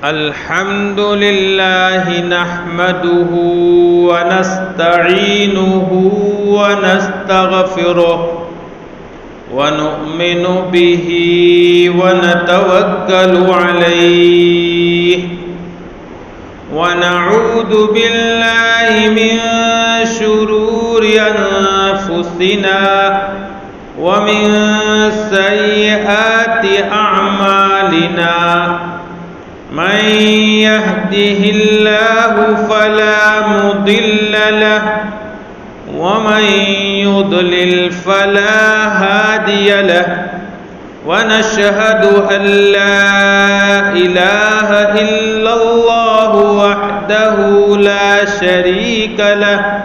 الحمد لله نحمده ونستعينه ونستغفره ونؤمن به ونتوكل عليه ونعوذ بالله من شرور أنفسنا ومن سيئات أعمالنا من يهده الله فلا مضل له ومن يضلل فلا هادي له ونشهد أن لا إله إلا الله وحده لا شريك له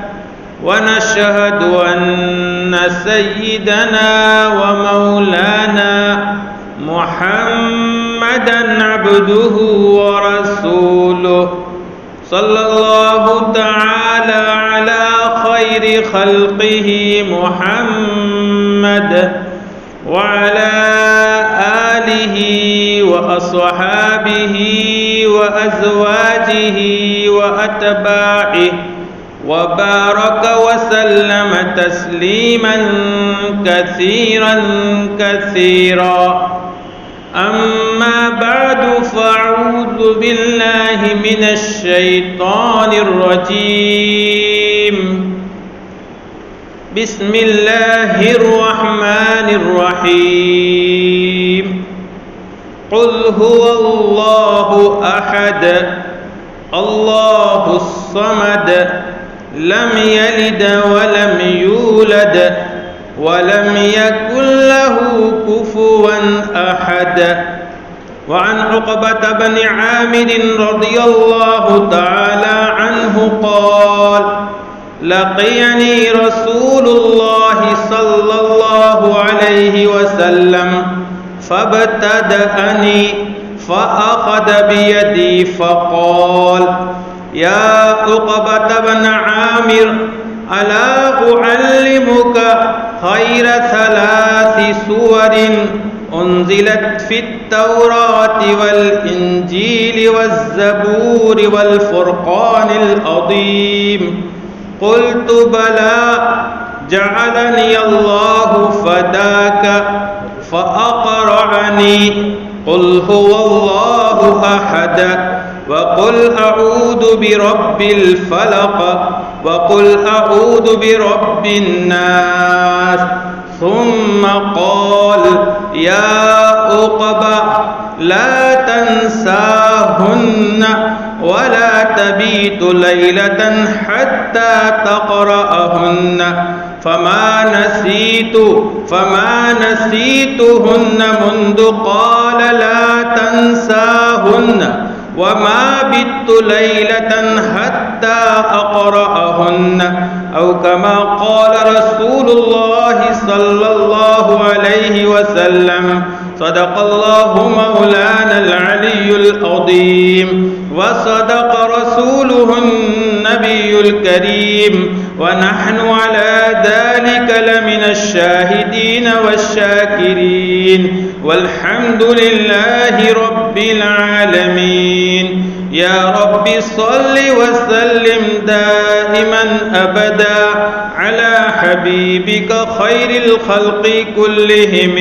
ونشهد أن سيدنا ومولانا محمدًا عبده ورسوله صلى الله تعالى على خير خلقه محمد وعلى آله وأصحابه وأزواجه وأتباعه وبارك وسلم تسليما كثيرا أما بعد فأعوذ بالله من الشيطان الرجيم بسم الله الرحمن الرحيم قل هو الله أحد الله الصمد لم يلد ولم يولد ولم يكن له كفوا أحد وعن عقبة بن عامر رضي الله تعالى عنه قال لقيني رسول الله صلى الله عليه وسلم فابتدأني فأخذ بيدي فقال يا عقبة بن عامر ألا أعلمك خير 3 سور أنزلت في التوراة والإنجيل والزبور والفرقان العظيم قلت بلى جعلني الله فداك فأقرعني قل هو الله أحد وقل أعوذ برب الفلق وقل أعوذ برب الناس ثم قال يا عقبة لا تنساهن ولا تبيت ليلة حتى تقرأهن فما نسيتهن منذ قال لا تنساهن وما بت ليلة حتى أقرأهن أو كما قال رسول الله صلى الله عليه وسلم صدق الله مولانا العلي العظيم وصدق رسوله النبي الكريم ونحن على ذلك لمن الشاهدين والشاكرين والحمد لله رب العالمين يا رب صل وسلم دائما أبدا على حبيبك خير الخلق كلهم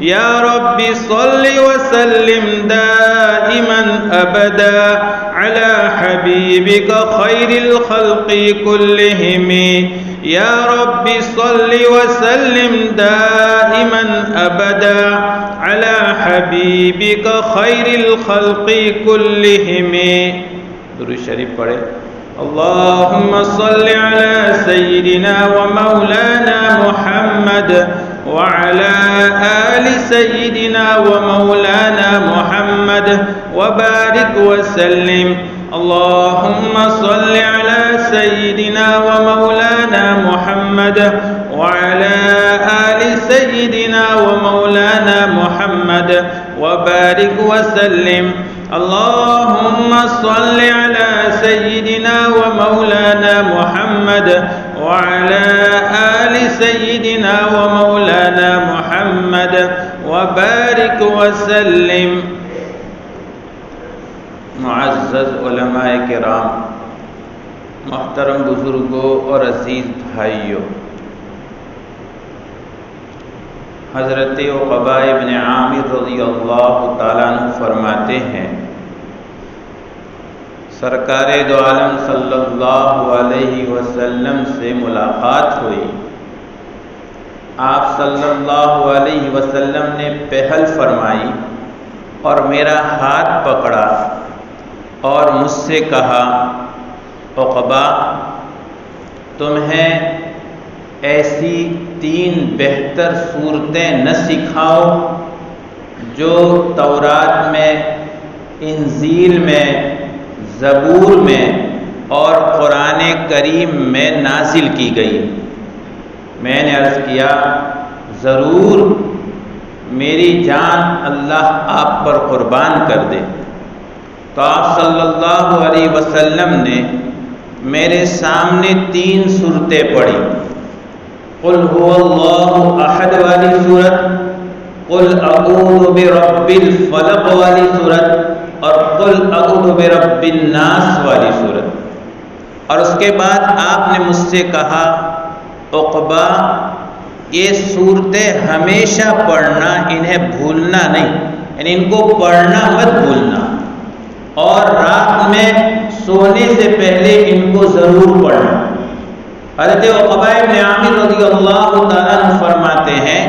يا رب صل وسلم دائما أبدا على حبيبك خير الخلق كلهم يا رب صل وسلم دائما أبدا على حبيبك خير الخلق كلهم درود شریف پڑھے اللهم صل على سيدنا ومولانا محمد وعلى آل سيدنا ومولانا محمد وبارك وسلم اللهم صل على سيدنا ومولانا محمد وعلى آل سيدنا ومولانا محمد وبارك وسلم اللهم صل على سيدنا ومولانا محمد وعلى آل سيدنا ومولانا مولانا محمد وبارك وسلم۔ معزز علماء کرام، محترم بزرگوں اور عزیز بھائیوں، حضرت عقبہ ابن عامر رضی اللہ تعالیٰ عنہ فرماتے ہیں، سرکار دو عالم صلی اللہ علیہ وسلم سے ملاقات ہوئی۔ آپ صلی اللہ علیہ وسلم نے پہل فرمائی اور میرا ہاتھ پکڑا اور مجھ سے کہا، عقبہ، تمہیں ایسی 3 بہتر صورتیں نہ سکھاؤ جو تورات میں، انجیل میں، زبور میں اور قرآن کریم میں نازل کی گئی۔ میں نے عرض کیا، ضرور، میری جان اللہ آپ پر قربان کر دے۔ تو آپ صلی اللہ علیہ وسلم نے میرے سامنے 3 صورتیں پڑھی، قل هو اللہ احد والی صورت، قل اعوذ برب الفلق والی صورت اور قل اعوذ برب الناس والی صورت۔ اور اس کے بعد آپ نے مجھ سے کہا، عقبہ، یہ صورتیں ہمیشہ پڑھنا، انہیں بھولنا نہیں، یعنی ان کو پڑھنا مت بھولنا، اور رات میں سونے سے پہلے ان کو ضرور پڑھنا۔ حضرت عقبہ ابن عامر رضی اللہ تعالیٰ عنہ فرماتے ہیں،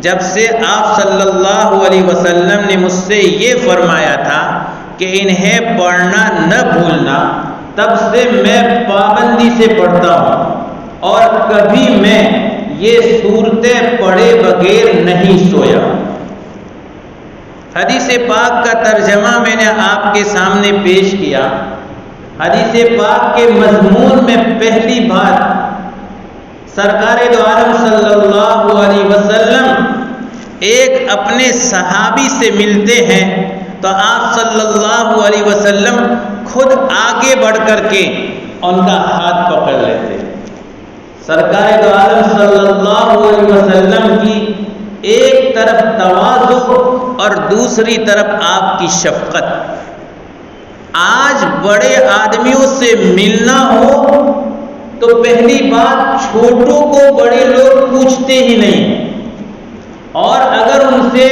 جب سے آپ صلی اللہ علیہ وسلم نے مجھ سے یہ فرمایا تھا کہ انہیں پڑھنا نہ بھولنا، تب سے میں پابندی سے پڑھتا ہوں اور کبھی میں یہ صورتیں پڑھے بغیر نہیں سویا۔ حدیث پاک کا ترجمہ میں نے آپ کے سامنے پیش کیا۔ حدیث پاک کے مضمون میں پہلی بات، سرکار دو عالم صلی اللہ علیہ وسلم ایک اپنے صحابی سے ملتے ہیں تو آپ صلی اللہ علیہ وسلم خود آگے بڑھ کر کے ان کا ہاتھ پکڑ لیتے۔ سرکار دو عالم صلی اللہ علیہ وسلم کی ایک طرف تواضع اور دوسری طرف آپ کی شفقت۔ آج بڑے آدمیوں سے ملنا ہو تو پہلی بات، چھوٹوں کو بڑے لوگ پوچھتے ہی نہیں، اور اگر ان سے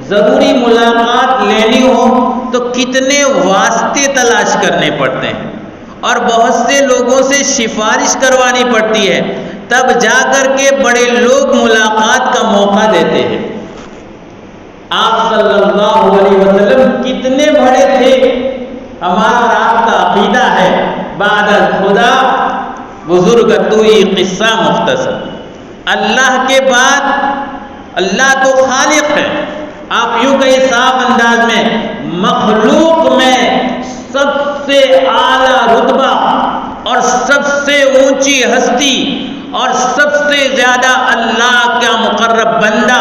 ضروری ملاقات لینی ہو تو کتنے واسطے تلاش کرنے پڑتے ہیں اور بہت سے لوگوں سے سفارش کروانی پڑتی ہے، تب جا کر کے بڑے لوگ ملاقات کا موقع دیتے ہیں۔ آپ صلی اللہ علیہ وسلم کتنے بڑے تھے، ہمارا اور آپ کا عقیدہ ہے، بعد خدا بزرگ توئی قصہ مختصر، اللہ کے بعد اللہ تو خالق ہے، آپ یوں کہیں صاف انداز میں، مخلوق میں سب سے اعلیٰ رتبہ اور سب سے اونچی ہستی اور سب سے زیادہ اللہ کا مقرب بندہ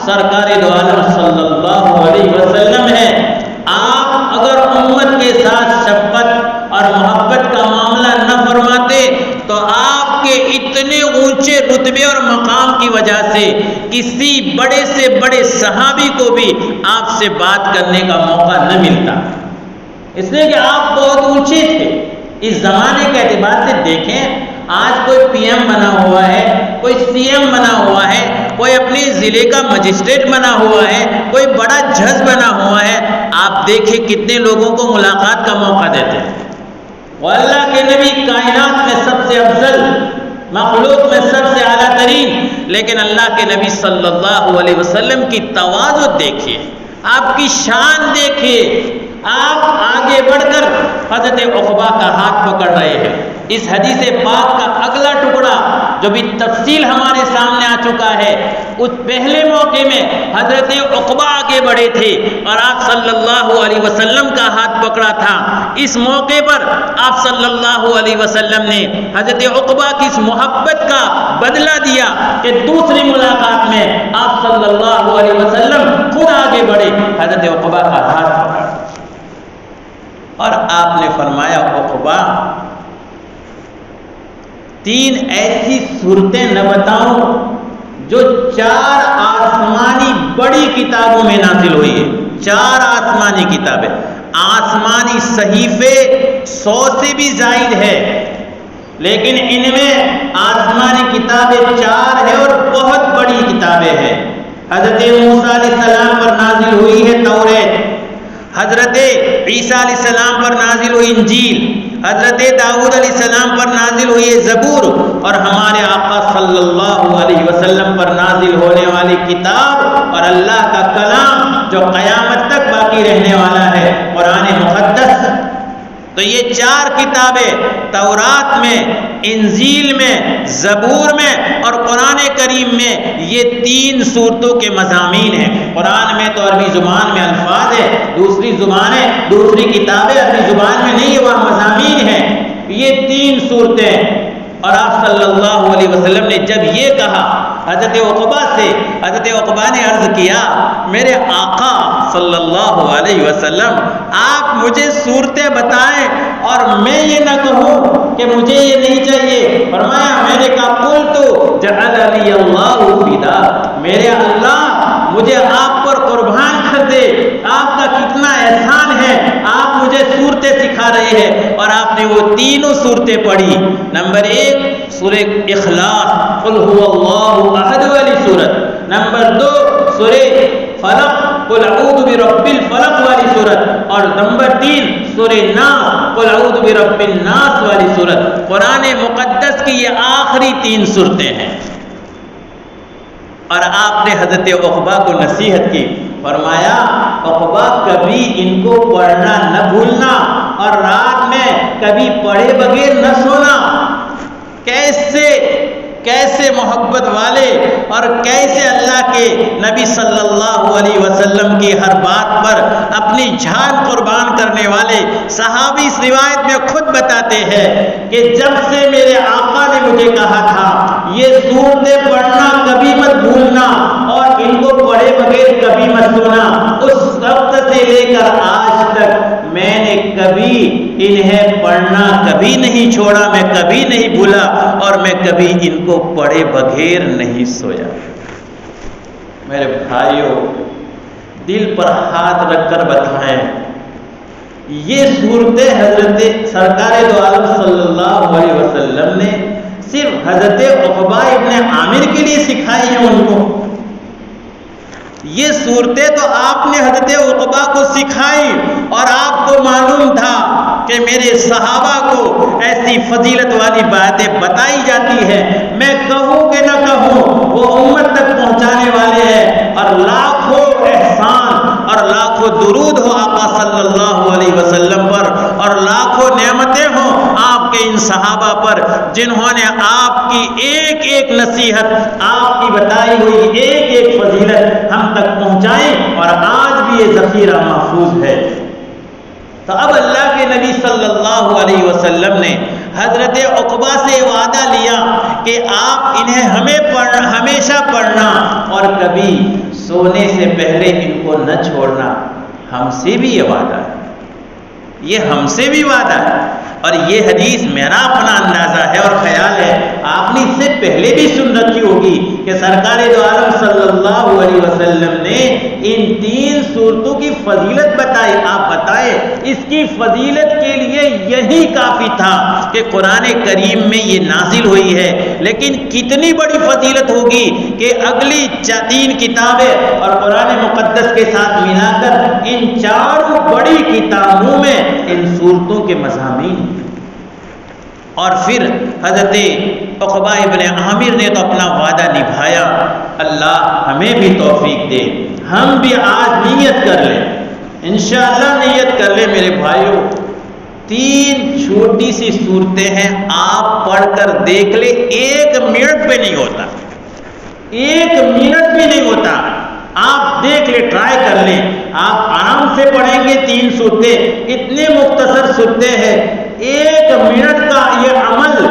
سرکار دو عالم صلی اللہ علیہ وسلم ہے۔ آپ اگر امت کے ساتھ شفقت اور محبت کا معاملہ نہ فرماتے تو آپ کے اتنے اونچے رتبے اور مقام کی وجہ سے کسی بڑے سے بڑے صحابی کو بھی آپ سے بات کرنے کا موقع نہ ملتا، اس لیے کہ آپ بہت اونچے تھے۔ اس زمانے کے اعتبار سے دیکھیں، آج کوئی پی ایم بنا ہوا ہے، کوئی سی ایم بنا ہوا ہے، کوئی اپنے ضلع کا مجسٹریٹ بنا ہوا ہے، کوئی بڑا جج بنا ہوا ہے، آپ دیکھیں کتنے لوگوں کو ملاقات کا موقع دیتے ہیں۔ وہ اللہ کے نبی کائنات میں سب سے افضل، مخلوق میں سب سے اعلیٰ ترین، لیکن اللہ کے نبی صلی اللہ علیہ وسلم کی تواضع دیکھیے، آپ کی شان دیکھیے، آپ آگے بڑھ کر حضرت عقبہ کا ہاتھ پکڑ رہے ہیں۔ اس حدیث پاک کا اگلا ٹکڑا جو بھی تفصیل ہمارے سامنے آ چکا ہے، اس پہلے موقع میں حضرت عقبہ آگے بڑھے تھے اور آپ صلی اللہ علیہ وسلم کا ہاتھ پکڑا تھا۔ اس موقع پر آپ صلی اللہ علیہ وسلم نے حضرت عقبہ کی اس محبت کا بدلہ دیا کہ دوسری ملاقات میں آپ صلی اللہ علیہ وسلم خود آگے بڑھے، حضرت عقبہ کا ہاتھ پکڑا اور آپ نے فرمایا، عقبہ، 3 ایسی صورتیں نہ بتاؤں جو 4 آسمانی بڑی کتابوں میں نازل ہوئی ہے. 4 آسمانی کتابیں. آسمانی صحیفے 100 سے بھی زائد ہے، لیکن ان میں آسمانی کتابیں 4 ہیں اور بہت بڑی کتابیں ہیں. حضرت موسیٰ علیہ السلام پر نازل ہوئی ہے توریت، حضرت عیسیٰ علیہ السلام پر نازل ہوئی انجیل، حضرت داؤد علیہ السلام پر نازل ہوئی ہے زبور، اور ہمارے آقا صلی اللہ علیہ وسلم پر نازل ہونے والی کتاب اور اللہ کا کلام جو قیامت تک باقی رہنے والا ہے، قرآن مقدس. تو یہ 4 کتابیں تورات میں، انجیل میں، زبور میں اور قرآن کریم میں، یہ 3 سورتوں کے مضامین ہیں. قرآن میں تو عربی زبان میں الفاظ ہے، دوسری زبانیں، دوسری کتابیں عربی زبان میں نہیں ہے، وہاں مضامین ہیں. یہ 3 صورتیں. اور آپ صلی اللہ علیہ وسلم نے جب یہ کہا حضرت عقبہ سے، حضرت عقبہ نے عرض کیا میرے آقا صلی اللہ علیہ وسلم آپ مجھے صورتیں بتائیں اور میں یہ نہ کہوں کہ مجھے یہ نہیں چاہیے. فرمایا میں نے کہا قلت جعلنی اللہ فدا، میرے اللہ مجھے آپ پر قربان کر دے، آپ کا کتنا احسان ہے، آپ مجھے صورتیں سکھا رہے ہیں. اور آپ نے وہ 3 صورتیں پڑھی. نمبر 1 سورہ اخلاص قل هو اللہ احد والی صورت. نمبر 2 سورہ فلق قل اعوذ برب الفلق والی صورت. اور نمبر 3 سورہ ناس قل اعوذ برب الناس والی صورت. قرآن مقدس کی یہ آخری 3 صورتیں ہیں. اور آپ نے حضرت عقبہ کو نصیحت کی، فرمایا عقبہ کبھی ان کو پڑھنا نہ بھولنا اور رات میں کبھی پڑھے بغیر نہ سونا. کیسے محبت والے اور کیسے اللہ کے نبی صلی اللہ علیہ وسلم کی ہر بات پر اپنی جان قربان کرنے والے صحابی اس روایت میں خود بتاتے ہیں کہ جب سے میرے آقا نے مجھے کہا تھا یہ صورتیں پڑھنا کبھی مت بھولنا اور ان کو پڑھے بغیر کبھی مت سونا، اس وقت سے لے کر آج تک میں نے کبھی انہیں پڑھنا کبھی نہیں چھوڑا، میں کبھی نہیں بھولا اور میں کبھی ان کو پڑھے بغیر نہیں سویا. میرے بھائیوں دل پر ہاتھ رکھ کر بتائیں، یہ صورتیں حضرت سرکار دو عالم صلی اللہ علیہ وسلم نے صرف حضرت عقبہ ابن عامر کے لیے سکھائی ہیں ان کو. یہ صورتیں تو آپ نے حضرت عقبہ کو سکھائی اور آپ کو معلوم تھا کہ میرے صحابہ کو ایسی فضیلت والی باتیں بتائی جاتی ہیں، میں کہوں کہ نہ کہوں وہ امت تک پہنچانے والے ہیں. اور لاکھوں احسان اور لاکھوں درود ہو آقا صلی اللہ علیہ وسلم پر اور لاکھوں نعمتیں ہوں آپ کے ان صحابہ پر جنہوں نے آپ کی ایک ایک نصیحت، آپ کی بتائی ہوئی ایک ایک فضیلت ہم تک پہنچائیں اور آج بھی یہ ذخیرہ محفوظ ہے. تو اب اللہ کے نبی صلی اللہ علیہ وسلم نے حضرت عقبہ سے وعدہ لیا کہ آپ انہیں ہمیشہ پڑھنا اور کبھی سونے سے پہلے ان کو نہ چھوڑنا. ہم سے بھی یہ وعدہ ہے، یہ ہم سے بھی وعدہ ہے. اور یہ حدیث میرا اپنا اندازہ ہے اور خیال ہے، آپ نے اس سے پہلے بھی سن رکھی ہوگی کہ سرکار دو عالم صلی اللہ علیہ وسلم نے ان 3 صورتوں کی فضیلت بتائی. آپ بتائیں اس کی فضیلت کے لیے یہی کافی تھا کہ قرآن کریم میں یہ نازل ہوئی ہے، لیکن کتنی بڑی فضیلت ہوگی کہ اگلی 3 کتابیں اور قرآن مقدس کے ساتھ ملا کر ان 4 بڑی کتابوں میں ان صورتوں کے مضامین. اور پھر حضرت عقبہ ابن عامر نے تو اپنا وعدہ نبھایا. اللہ ہمیں بھی توفیق دے، ہم بھی آج نیت کر لیں، انشاءاللہ نیت کر لیں. میرے بھائیوں 3 چھوٹی سی صورتیں ہیں، آپ پڑھ کر دیکھ لیں، 1 منٹ پہ نہیں ہوتا، 1 منٹ بھی نہیں ہوتا. آپ دیکھ لیں، ٹرائی کر لیں، آپ آرام سے پڑھیں گے. 3 صورتیں اتنے مختصر صورتیں ہیں، 1 منٹ کا یہ عمل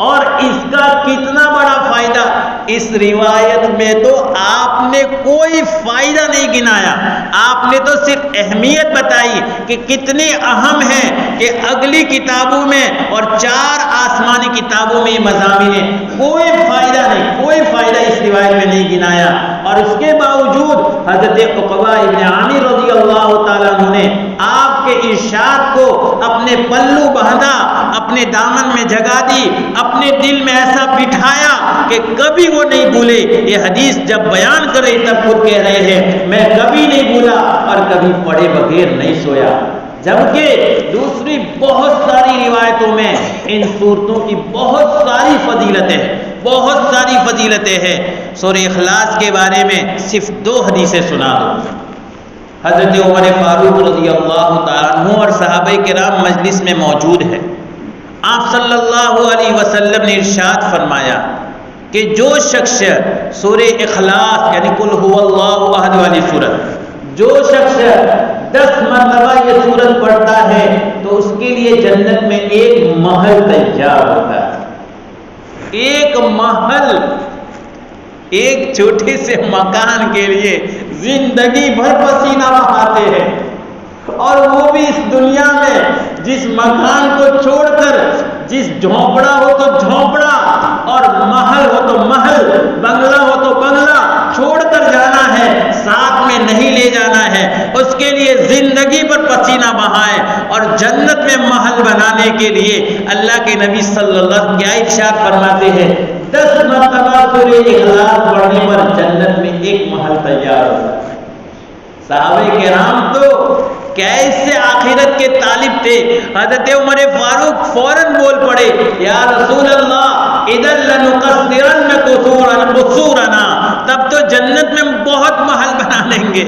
اور اس کا کتنا بڑا فائدہ. اس روایت میں تو آپ نے کوئی فائدہ نہیں گنایا، آپ نے تو صرف اہمیت بتائی کہ کتنے اہم ہیں، کہ اگلی کتابوں میں اور 4 آسمانی کتابوں میں یہ مضامین ہیں، کوئی فائدہ نہیں، کوئی فائدہ اس روایت میں نہیں گنایا۔ اور اس کے باوجود حضرت عقبہ ابن عامر رضی اللہ تعالیٰ عنہ نے آپ کے ارشاد کو اپنے پلو باندھا، اپنے دامن میں جگا دی، اپنے دل میں ایسا بٹھایا کہ کبھی وہ نہیں بھولے۔ یہ حدیث جب بیان کر رہے تب خود کہہ رہے ہیں میں کبھی نہیں بھولا اور کبھی پڑھے بغیر نہیں سویا۔ جبکہ دوسری بہت ساری روایتوں میں ان صورتوں کی بہت ساری فضیلتیں ہیں۔ سورہ اخلاص کے بارے میں صرف 2 حدیثیں سنا دو۔ حضرت عمر فاروق رضی اللہ تعالیٰ عنہ اور صحابہ کرام مجلس میں موجود ہیں۔ آپ صلی اللہ علیہ وسلم نے ارشاد فرمایا کہ جو شخص سورہ اخلاص یعنی قل هو اللہ احد والی سورت، جو شخص 10 مرتبہ یہ سورت پڑھتا ہے تو اس کے لیے جنت میں ایک محل تیار ہوتا ہے۔ ایک محل، ایک چھوٹے سے مکان کے لیے زندگی بھر پسینہ بہاتے ہیں، اور وہ بھی اس دنیا میں جس مکان کو چھوڑ کر، جس جھونپڑا ہو تو جھونپڑا اور محل ہو تو محل، بنگلہ ہو تو بنگلہ چھوڑ کر جانا ہے، ساتھ میں نہیں لے جانا ہے، اس کے لیے زندگی پر پسینہ بہائے۔ اور جنت میں محل بنانے کے لیے اللہ کے نبی صلی اللہ علیہ وسلم کیا ارشاد فرماتے ہیں، 10 مرتبہ سورہ اخلاص پڑھنے پر جنت میں ایک محل تیار ہوتا ہے۔ صحابہ کرام تو کیسے آخرت کے طالب تھے۔ حضرت عمر فاروق فوراً بول پڑے یا رسول اللہ اذا لنقصرن قصورنا، تب تو جنت میں بہت محل بنا لیں گے۔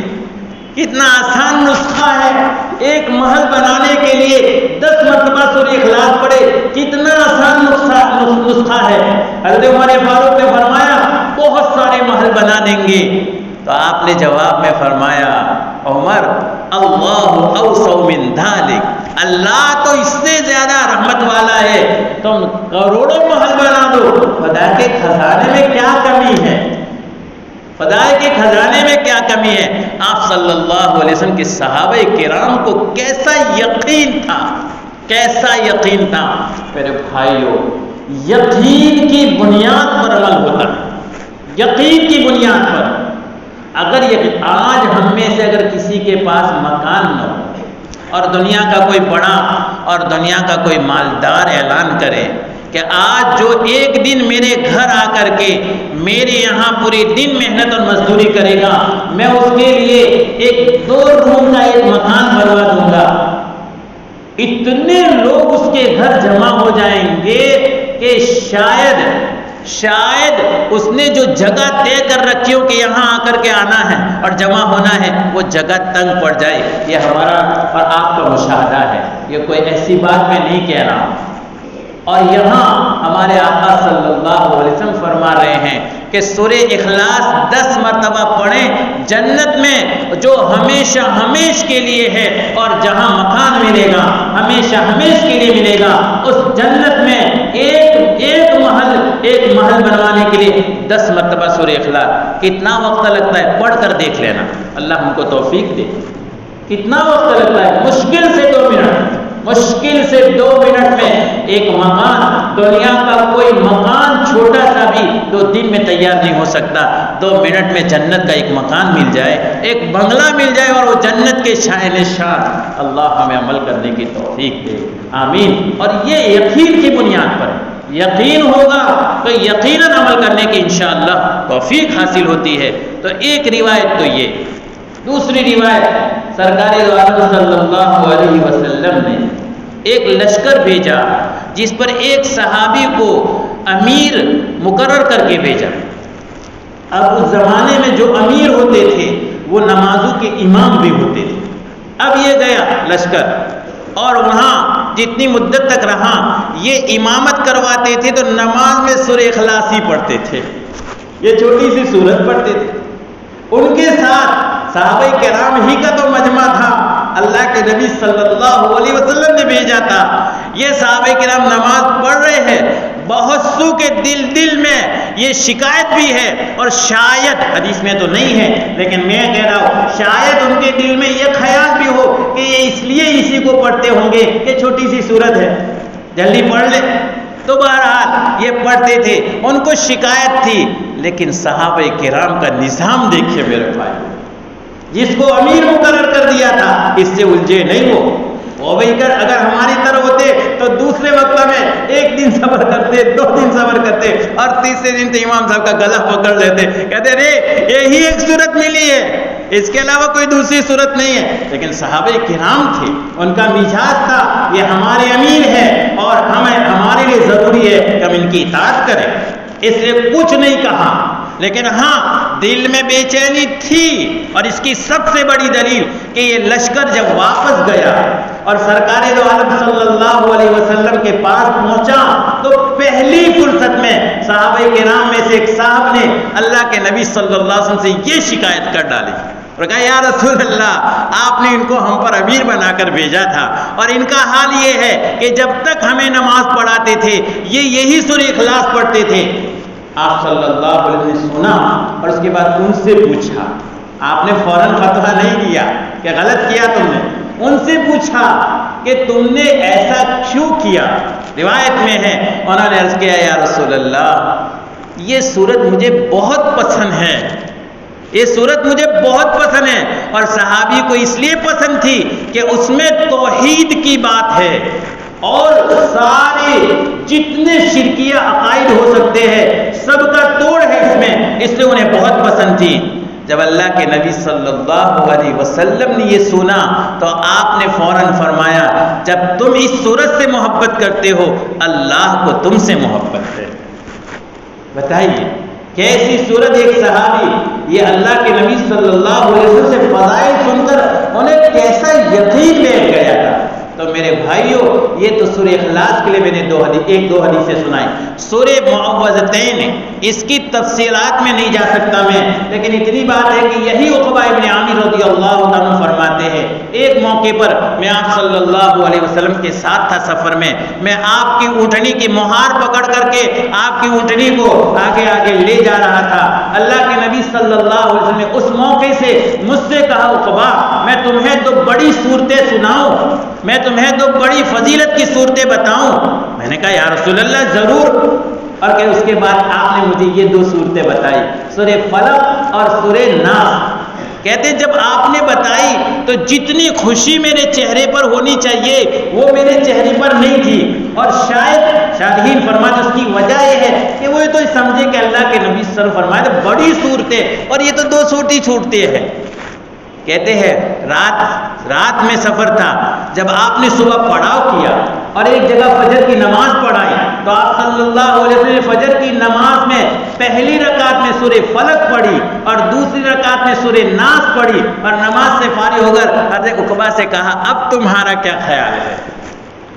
کتنا آسان نسخہ ہے، ایک محل بنانے کے لیے 10 مرتبہ سورہ اخلاص پڑھے، کتنا آسان نسخہ ہے۔ حضرت عمر فاروق نے فرمایا بہت سارے محل بنا دیں گے۔ تو آپ نے جواب میں فرمایا عمر اللہ اوسع من ذلک، اللہ تو اس سے زیادہ رحمت والا ہے، تم کروڑوں محل بنا دو، خدا کے خزانے میں کیا کمی ہے، خدا کے خزانے میں کیا کمی ہے۔ آپ صلی اللہ علیہ وسلم کے صحابہ کرام کو کیسا یقین تھا، کیسا یقین تھا۔ میرے بھائیو، یقین کی بنیاد پر عمل ہوتا ہے، یقین کی بنیاد پر۔ اگر آج ہم میں سے اگر کسی کے پاس مکان نہ ہو اور دنیا کا کوئی بڑا اور دنیا کا کوئی مالدار اعلان کرے کہ آج جو ایک دن میرے گھر آ کر کے میرے یہاں پورے دن محنت اور مزدوری کرے گا، میں اس کے لیے ایک 2 روم کا ایک مکان بنوا دوں گا، اتنے لوگ اس کے گھر جمع ہو جائیں گے کہ شاید اس نے جو جگہ طے کر رکھی ہو کہ یہاں آ کر کے آنا ہے اور جمع ہونا ہے، وہ جگہ تنگ پڑ جائے۔ یہ ہمارا اور آپ کا مشاہدہ ہے، یہ کوئی ایسی بات میں نہیں کہہ رہا ہوں۔ اور یہاں ہمارے آقا صلی اللہ علیہ وسلم فرما رہے ہیں کہ سورہ اخلاص 10 مرتبہ پڑھیں، جنت میں جو ہمیشہ ہمیش کے لیے ہے، اور جہاں مکان ملے گا ہمیشہ ہمیش کے لیے ملے گا، اس جنت میں ایک محل بنوانے کے لیے 10 مرتبہ سورہ اخلاص۔ کتنا وقت لگتا ہے پڑھ کر دیکھ لینا، اللہ ہم کو توفیق دے۔ کتنا وقت لگتا ہے؟ مشکل سے 2 منٹ، مشکل سے 2 منٹ میں ایک مکان، دنیا کا کوئی مکان چھوٹا سا بھی 2 دن میں تیار نہیں ہو سکتا۔ 2 منٹ میں جنت کا ایک مکان مل جائے، ایک بنگلہ مل جائے، اور وہ جنت کے شاہن شان۔ اللہ ہمیں عمل کرنے کی توفیق دے، آمین۔ اور یہ یقین کی بنیاد پر ہے، یقین ہوگا تو یقیناً عمل کرنے کی انشاءاللہ توفیق حاصل ہوتی ہے۔ تو ایک روایت تو یہ۔ دوسری روایت، سرکار دو عالم صلی اللہ علیہ وسلم نے ایک لشکر بھیجا جس پر ایک صحابی کو امیر مقرر کر کے بھیجا۔ اب اس زمانے میں جو امیر ہوتے تھے وہ نمازوں کے امام بھی ہوتے تھے۔ اب یہ گیا لشکر اور وہاں جتنی مدت تک رہا یہ امامت کرواتے تھے، تو نماز میں سورہ اخلاص ہی پڑھتے تھے، یہ چھوٹی سی سورت پڑھتے تھے۔ ان کے ساتھ صحابہ کرام ہی کا تو مجمع تھا، اللہ کے نبی صلی اللہ علیہ وسلم نے بھیجا تھا۔ یہ صحابہ کرام نماز پڑھ رہے ہیں، بہت سو کے دل میں یہ شکایت بھی ہے، اور شاید حدیث میں تو نہیں ہے لیکن میں کہہ رہا ہوں شاید ان کے دل میں یہ خیال بھی ہو کہ یہ اس لیے اسی کو پڑھتے ہوں گے کہ چھوٹی سی سورت ہے، جلدی پڑھ لے۔ تو بہرحال یہ پڑھتے تھے، ان کو شکایت تھی، لیکن صحابہ کرام کا نظام دیکھیے میرے بھائی، جس کو امیر مقرر کر دیا تھا اس سے الجھے نہیں وہ بھائی اگر ہماری طرح ہوتے تو دوسرے وقت میں 1 دن صبر کرتے، 2 دن صبر کرتے، اور تیسرے دن تو امام صاحب کا گلا پکڑ لیتے، کہتے رے یہی ایک صورت ملی ہے، اس کے علاوہ کوئی دوسری صورت نہیں ہے۔ لیکن صحابہ کرام تھے، ان کا مزاج تھا یہ ہمارے امیر ہے اور ہمارے لیے ضروری ہے کہ ہم ان کی اطاعت کریں، اس لیے کچھ نہیں کہا، لیکن ہاں دل میں بے چینی تھی۔ اور اس کی سب سے بڑی دلیل کہ یہ لشکر جب واپس گیا اور سرکار دو عالم صلی اللہ علیہ وسلم کے پاس پہنچا تو پہلی فرصت میں صحابہ کرام میں سے ایک صاحب نے اللہ کے نبی صلی اللہ علیہ وسلم سے یہ شکایت کر ڈالی اور کہا یا رسول اللہ آپ نے ان کو ہم پر امیر بنا کر بھیجا تھا، اور ان کا حال یہ ہے کہ جب تک ہمیں نماز پڑھاتے تھے یہ یہی سورہ اخلاص پڑھتے تھے۔ آپ صلی اللہ علیہ وسلم نے سنا اور اس کے بعد ان سے پوچھا، آپ نے فوراً فتویٰ نہیں دیا کہ غلط کیا تم نے، ان سے پوچھا کہ تم نے ایسا کیوں کیا؟ روایت میں ہے انہوں نے عرض کیا یا رسول اللہ یہ صورت مجھے بہت پسند ہے، یہ صورت مجھے بہت پسند ہے، اور صحابی کو اس لیے پسند تھی کہ اس میں توحید کی بات ہے اور سارے جتنے شرکیہ عقائد ہو سکتے ہیں سب کا توڑ ہے اس میں، اس لیے انہیں بہت پسند تھی۔ جب اللہ کے نبی صلی اللہ علیہ وسلم نے یہ سنا تو آپ نے فوراً فرمایا جب تم اس صورت سے محبت کرتے ہو اللہ کو تم سے محبت ہے۔ بتائیے کیسی صورت، ایک صحابی یہ اللہ کے نبی صلی اللہ علیہ وسلم سے فضائل سن کر انہیں کیسا یقین بیٹھ گیا تھا۔ تو میرے بھائیوں یہ تو سورہ اخلاص کے لیے میں نے ایک دو حدیثیں سنائی۔ سورہ معوذتین اس کی تفصیلات میں نہیں جا سکتا میں، لیکن اتنی بات ہے کہ یہی عقبہ ابن عامر رضی اللہ عنہ فرماتے ہیں ایک موقع پر میں آپ صلی اللہ علیہ وسلم کے ساتھ تھا سفر میں آپ کی اونٹنی کی مہار پکڑ کر کے آپ کی اونٹنی کو آگے آگے لے جا رہا تھا۔ اللہ کے نبی صلی اللہ علیہ وسلم نے اس موقع سے مجھ سے کہا عقبہ میں تمہیں تو بڑی صورتیں سناؤں، میں تمہیں تو بڑی فضیلت کی صورتیں بتاؤں؟ میں نے کہا یا رسول اللہ ضرور، اور کہ اس کے بعد آپ نے مجھے یہ 2 صورتیں بتائی، سورہ فلق اور سورہ ناس۔ کہتے جب آپ نے بتائی تو جتنی خوشی میرے چہرے پر ہونی چاہیے وہ میرے چہرے پر نہیں تھی، اور شاہدین فرماتے اس کی وجہ یہ ہے کہ وہ تو سمجھے کہ اللہ کے نبی صلی اللہ علیہ وسلم فرمائے بڑی صورتیں اور یہ تو 2 چھوٹی چھوٹتے ہیں۔ کہتے ہیں رات میں سفر تھا، جب آپ نے صبح پڑاؤ کیا اور ایک جگہ فجر کی نماز پڑھائی تو آپ صلی اللہ علیہ وسلم نے فجر کی نماز میں پہلی رکعت میں سورہ فلق پڑھی اور دوسری رکعت میں سورہ ناس پڑھی، اور نماز سے فارغ ہو کر حضرت عقبہ سے کہا اب تمہارا کیا خیال ہے؟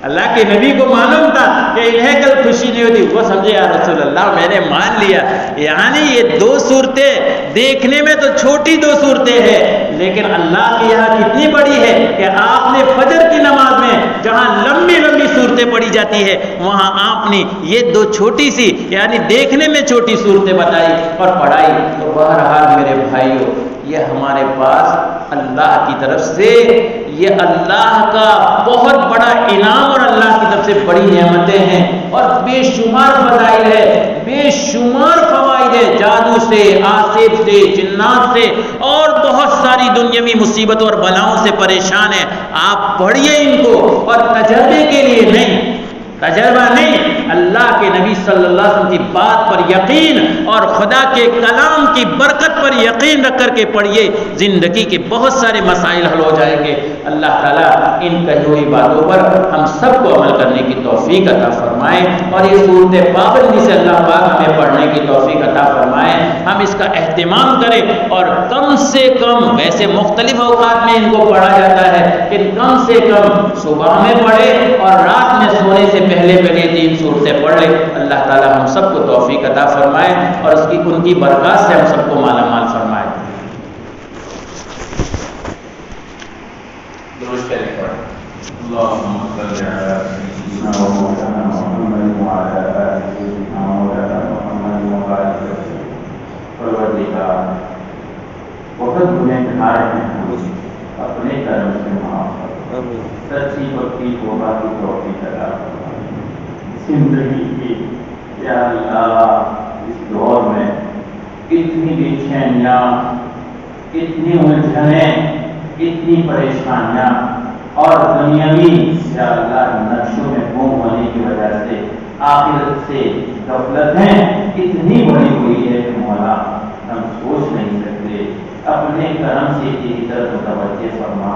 اللہ کے نبی کو معلوم تھا کہ انہیں کل خوشی نہیں ہوتی، وہ سمجھے یا رسول اللہ میں نے مان لیا، یعنی یہ 2 صورتیں دیکھنے میں تو چھوٹی 2 صورتیں ہیں لیکن اللہ کے یہاں کتنی بڑی ہے کہ آپ نے فجر کی نماز میں جہاں لمبی لمبی صورتیں پڑھی جاتی ہے وہاں آپ نے یہ 2 چھوٹی سی یعنی دیکھنے میں چھوٹی صورتیں بتائی اور پڑھائی۔ تو بہرحال میرے بھائیوں یہ ہمارے پاس اللہ کی طرف سے یہ اللہ کا بہت بڑا انعام اور اللہ کی طرف سے بڑی نعمتیں ہیں اور بے شمار فضائل ہے، بے شمار فوائد ہے، جادو سے، آصف سے، جنات سے اور بہت ساری دنیاوی مصیبتوں اور بلاؤں سے پریشان ہیں۔ آپ پڑھیے ان کو، اور تجربے کے لیے نہیں، تجربہ نہیں، اللہ کے نبی صلی اللہ علیہ وسلم کی بات پر یقین اور خدا کے کلام کی برکت پر یقین رکھ کر کے پڑھیے، زندگی کے بہت سارے مسائل حل ہو جائیں گے۔ اللہ تعالیٰ ان کہی ہوئی باتوں پر ہم سب کو عمل کرنے کی توفیق عطا فرمائے، اور یہ صورت پابندی سے اللہ پاک ہمیں پڑھنے کی توفیق عطا فرمائے، ہم اس کا اہتمام کریں، اور کم سے کم ویسے مختلف اوقات میں ان کو پڑھا جاتا ہے کہ کم سے کم صبح میں پڑھے اور رات میں سونے سے پہلے 3 صورتیں پڑھ لیں۔ اللہ تعالیٰ ہم سب کو توفیق عطا فرمائے اور اس کی ان کی برکات سے ہم سب کو مالا مال فرمائے۔ درود شریف پڑھیں۔ اللہم صلی علی سیدنا و مولانا محمد وعلى آل سيدنا مولانا محمد وبارك وسلم. پروردگار بہت گنہگار ہیں ہم، اپنے کرم سے معاف کر، سچی پکی توبہ کی توفیق عطا فرما. زندگی کی یا اللہ اس دور میں اتنی بے چینیاں، اتنی الجھنیں، اتنی پریشانیاں اور دنیاوی یا اللہ نقشوں میں گم ہونے کی وجہ سے آخرت سے غفلتیں اتنی بڑی ہوئی ہے کہ مولا ہم سوچ نہیں سکتے. اپنے کرم سے تیری طرف متوجہ فرما،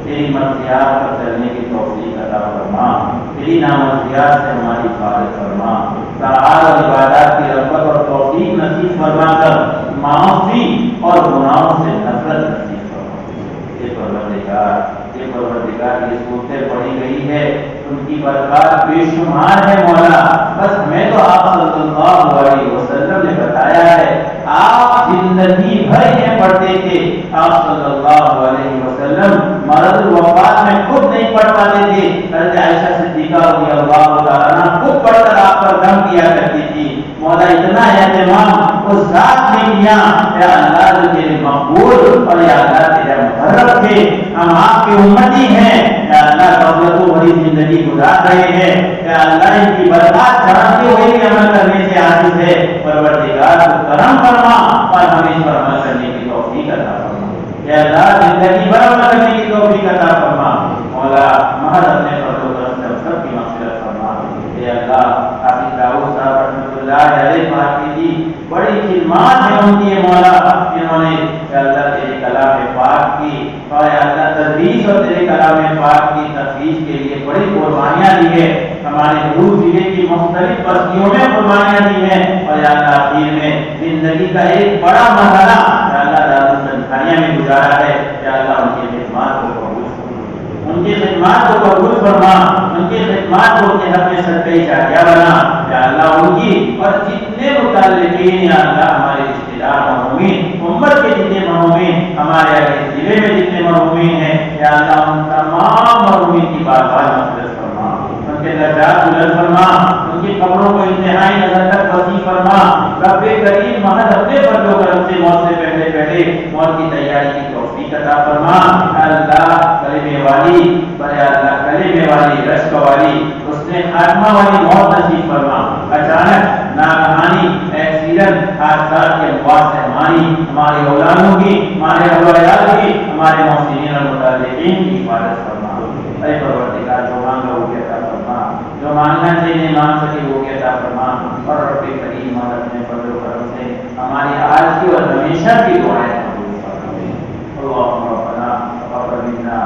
تیری مرضیات پر چلنے کی توفیق عطا فرما، تیری نامرضیات سے ہماری حفاظت فرما. طاعات اور عبادات کی رغبت اور توفیق نصیب فرما کر معافی اور گناہوں سے نفرت نصیب فرما. یہ پروردگار یہ صورتیں پڑھی گئی ہے، ان کی برکات بے شمار ہے مولا. بس ہمیں تو آپ صلی اللہ علیہ وسلم نے بتایا ہے، آپ زندگی بھر یہ پڑھتے تھے. آپ صلی اللہ علیہ وسلم مرض وفات میں خود نہیں پڑھ پاتے تھے. حضرت عائشہ صدیقہ رضی اللہ تعالیٰ عنہ خود پڑھ کر آپ پر دم کیا کرتی تھی. مولا اتنا اہتمام اس ذات نے کیا، یا اللہ جو تیرے مقبول اور یا اللہ تیرے محرم تھے، ہم آپ کے امتی ہیں. یا اللہ غفلتوں بھری زندگی گزار رہے ہیں. یا اللہ ان کی برکات چاہتے ہوئے بھی عمل کرنے سے عاجز ہے. پروردگار کو کرم فرما اور ہمیں اس پر عمل کرنے کی توفیق عطا فرما. یا اللہ زندگی بھر عمل کرنے کی توفیق عطا فرما. مولا محض اپنے فضل و کرم سے سب کی مغفرت فرما. یا اللہ حافظ داؤد صاحب رحمۃ اللہ علیہ پاک کی بڑی خدمات ہیں ان کی مولا، انہوں نے یا اللہ تیرے کلام پاک کی اور یا اللہ تدریس اور تیرے کلام پاک کی تفسیر کے لیے بڑی قربانیاں دی ہے. ہمارے بھروچ ضلع کی مختلف بستیوں میں قربانیاں دی ہیں. اور یا اللہ آخر میں زندگی کا ایک بڑا مرحلہ یا اللہ دارالسلطانیہ میں گزارا ہے. یا اللہ ان کی خدمات کو قبول فرما، ان کی خدمات کو قبول فرما، ان کی خدمات کو اپنے حق میں صدقہ جاریہ بنا. یا اللہ ان کی اور جتنے متعلقین یا اللہ ہمارے رشتے دار مرحومین، امت کے جتنے مرحومین، ہمارے اہل ضلع میں جتنے مرحومین ہیں، یا اللہ ان تمام مرحومین کی بار بار مغفرت فرما، ان کے درجات بلند فرما، ان کی قبروں کو انتہائی نظر تک وسیع فرما. رب کریم محض اپنے فضل و کرم سے موت سے پہلے پہلے موت کی تیاری کی توفیق عطا فرما. اللہ کلمے والی یا اللہ کلمے والی، رشک والی، اس نے خاتمہ والی موت نصیب فرما. اچانک ناگہانی ایکسیڈنٹ حادثات کے اموات سے ہماری اولادوں کی، ہمارے اولاد کی، ہمارے محسنین اور متعلقین کی حفاظت فرما. اے پروردگار جو مانگا وہ عطا فرما، جو مانگنا چاہیے نہیں مانگ سکے وہ عطا فرما. اور رب کریم اور اپنے فضل و کرم سے ہماری آج کی اور ہمیشہ کی دعائیں قبول فرما. اللهم ربنا تقبل منا